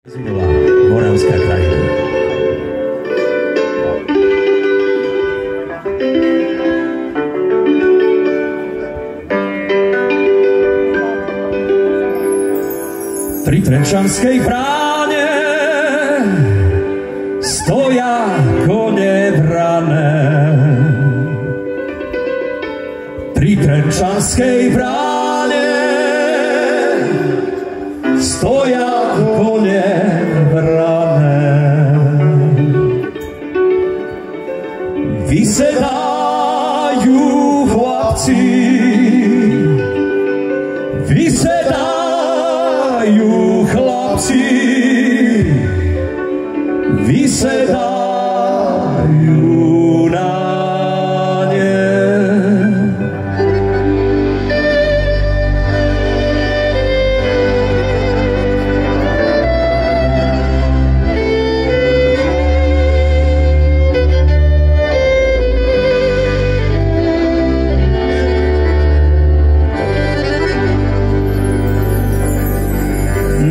Zinová, Moravská krajina. Pri Trenčanskej bráne stoja kone vrané. Pri Trenčanskej bráne stoja kone vrané. Vysedajú chlapci, vysedajú chlapci, vysedajú na ne.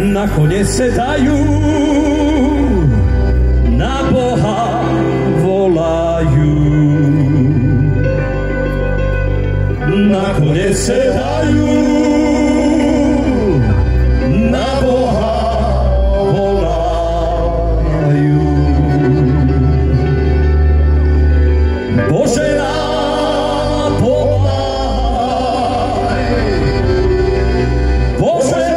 Na kone sedajú, na Boha volajú. Na kone sedajú, na Boha volajú. Bože nám pomáhaj, Bože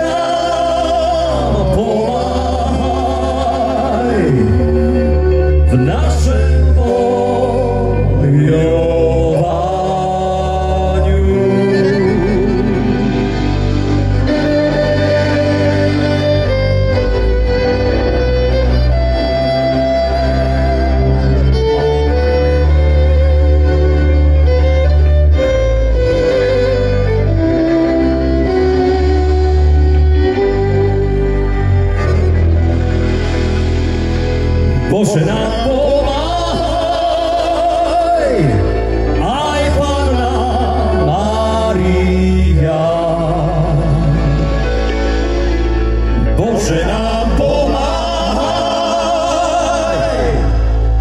v našem bojovaniu. Bože nám pomáhaj, aj Panna Mária. Bože nám pomáhaj,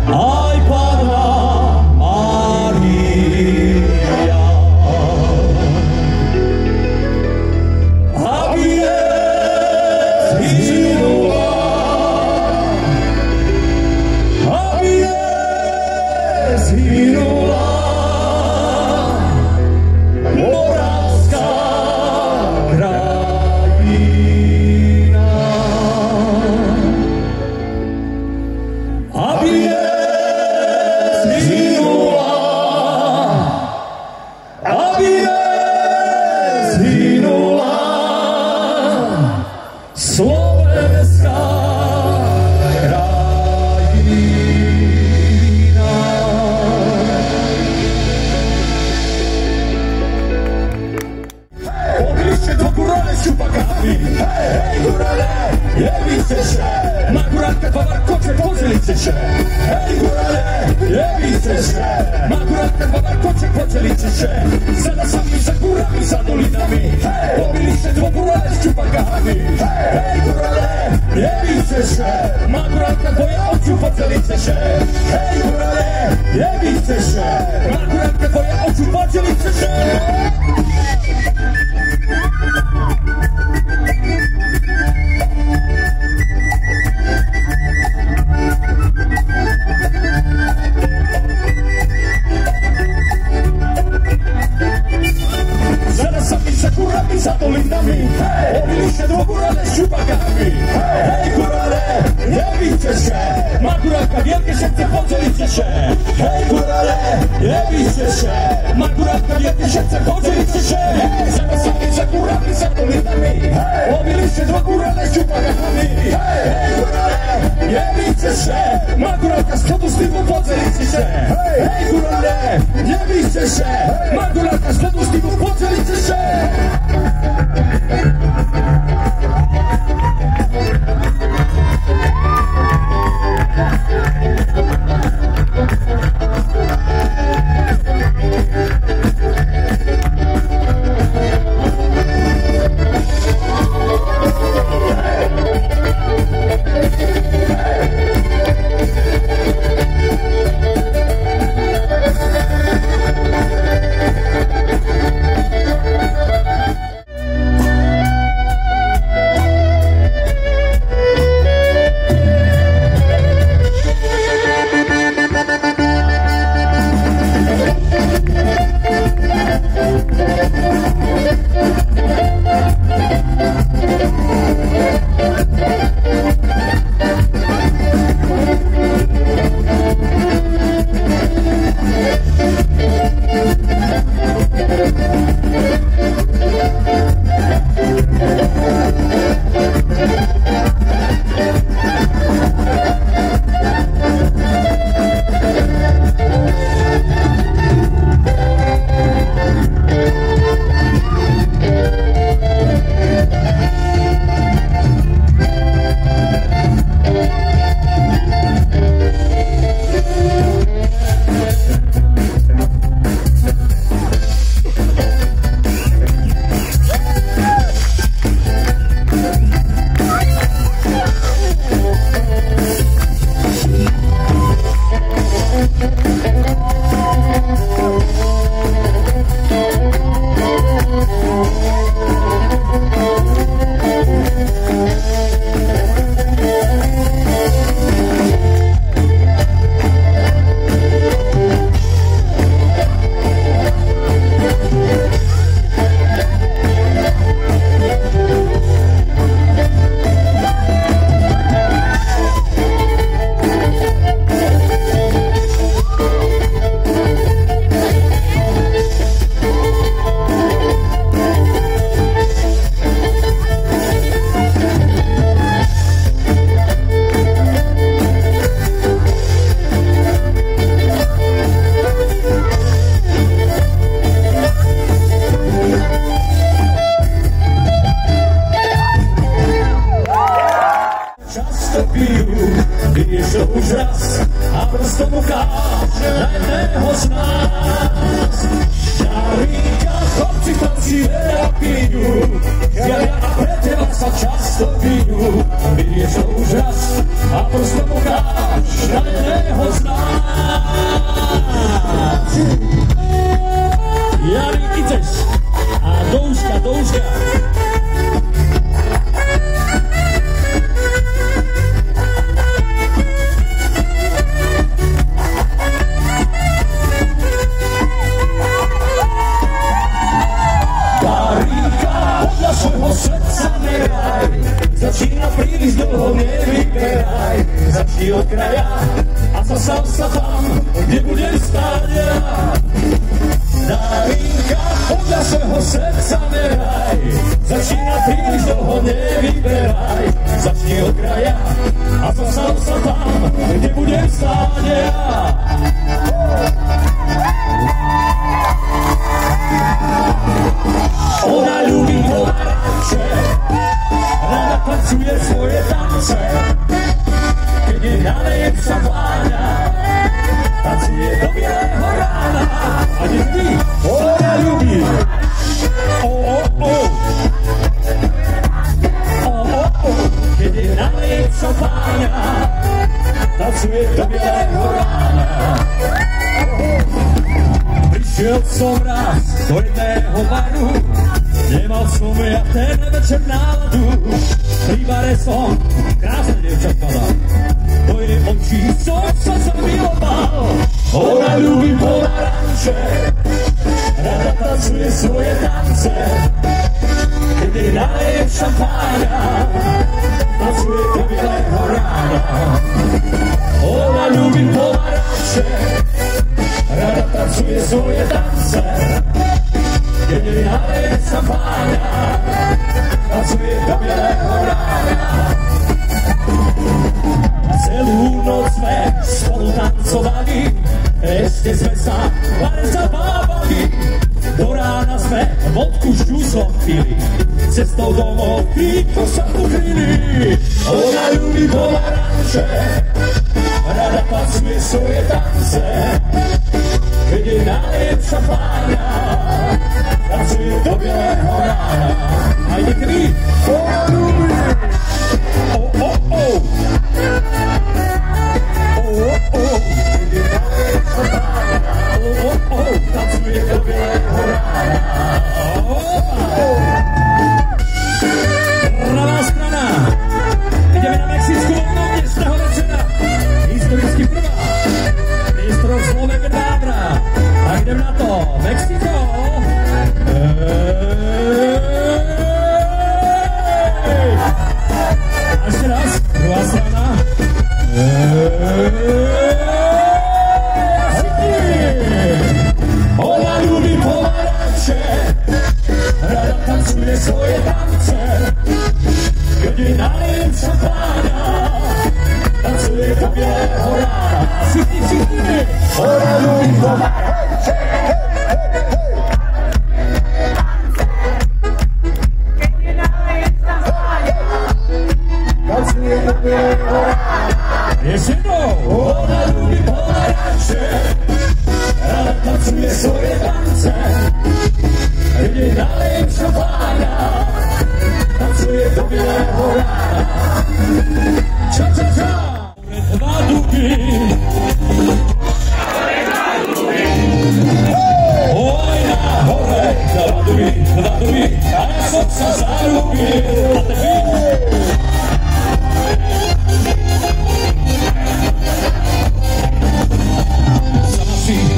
aj Panna Mária. Aby zhynula, zhynula Moravská krajina. Aby zhynula, aby zhynula Slovenská Čupakami, hej, gurale, je víceše, Makurátka Bavarkoče, poželiceše, hej, gurale, je víceše, Makurátka Bavarkoče, poželiceše, sada sami za gurami, za dolinami, hej, pobili se dvo gurale s čupakami, hej, gurale, je víceše, Makurátka tvoje oču, poželiceše, hej, gurale, je víceše, Makurátka tvoje oču, poželiceše. Za dolinami, pobili se dvo gurale s čupakami, hej, gurale, je víceše, Makurátka wielkie serce poželiceše, hej, gurale, je víceše, Makurátka wielkie serce poželiceše, sada sami za gurami, za dolinami, pobili se dvo gurale s čupakami, hej, gurale, je víceše, Makurátka spodu s tým poželiceše, hej, gurale, je víceše, Makurátka spodu s tým poželiceše. pijú, vieš to už raz a prstom ukáže na jedného z nás. Ďaríka, chlapci veľa pijú, ja a pre teba sa často pijú, vieš to už raz a prstom ukáže na jedného z nás. Jari, ideš a douška. Svojho srdca meraj, začína príliš dlho, nevyberaj, začni od kraja a zastav sa tam, kde budem stáť ja. Darinka, podľa svojho srdca meraj, začína príliš dlho, nevyberaj, začni od kraja a zastav sa tam, kde budem stáť ja. Ona ľubí pomaranče, rada tancuje svoje tance, keď je nalejem šampáňa, tancuje do bieleho rána. A nechby, ona ľubí. Keď je nalejem šampáňa, tancuje do bieleho rána. Prišiel som raz do jedného baru, nemal som ja ten večer náladu. Pri bare som krásne dievčatka, do jej očí som sa zamiloval. Ona ľubí pomaranče, rada tancuje svoje tance, keď jej nalejem šampáňa, tancuje do bieleho rána. Ona ľubí pomaranče, rada tancuje svoje tance, keď jej nalejem šampáňa, tancuje do bieleho rána. Celú noc sme spolu tancovali, ešte sme sa len zabávali. Do rána sme vodku s džúsom pili, cestou domov píko sa ukryli. Ona ľubí pomaranče, rada tancuje svoje tance, keď jej nalejem šampáňa, tancuje do bieleho rána. Ajde kri, ona ľubí. Tancuje do bieleho rána. Pravá strana. Ideme na Mexickú voľnu dnešného večera. Historicky prvá. Mistrov Slovek Dábra. Tak idem na to. Mexiko. A ešte raz. Druhá strana. Ona ľubí pomaranče, rada tancuje svoje tance, keď jej nalejem šampáňa, tancuje do bieleho rána. Všichni. Ona ľubí pomaranče, keď jej nalejem šampáňa, tancuje do bieleho rána. Ešte jednou. Ona ľubí pomaranče, rada tancuje svoje tance, keď jej nalejem šampáňa, tancuje do bieleho rána. Ča. Dva duby. Oj, nahore, dva duby, a ja som sa zarúbil. A teď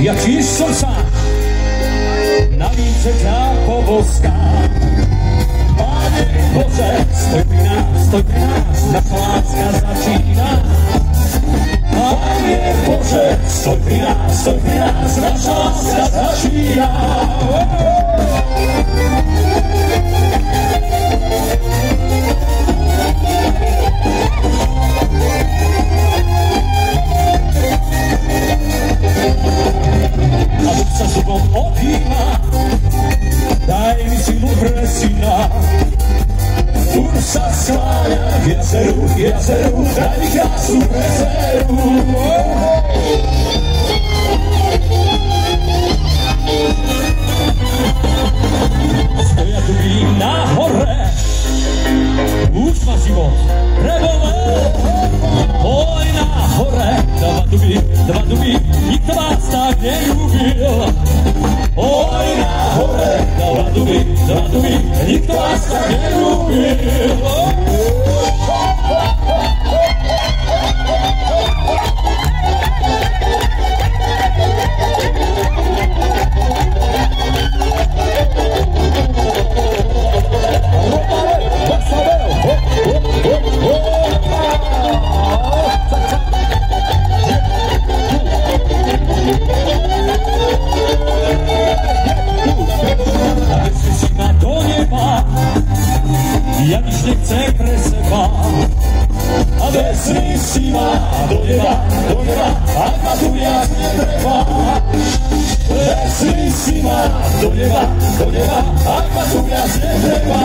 jak již som sám, na více ťa poboskám. Pane Bože, stoj pri nás, naša láska začína. Pane Bože, stoj pri nás, naša láska začína. A Bůh sa zubom odjíma, daj mi silu pre syna. Furt sa skláňa k jazeru, je jazeru, daj mi krásnu prezeru. Stoja tu na hore, už ma život prebolel. Oj, na hore, dva duby, nikto vás tak neľúbil. Oj, na hore, dva duby, nikto vás tak neľúbil. Ja nič nechcem pre seba. A vezmi si ma do neba, ak ma tu viac netreba. Vezmi si ma do neba, ak ma tu viac netreba.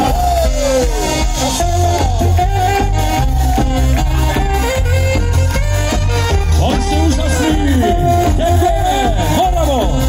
On ste úžasný, ďakujeme, Moravo.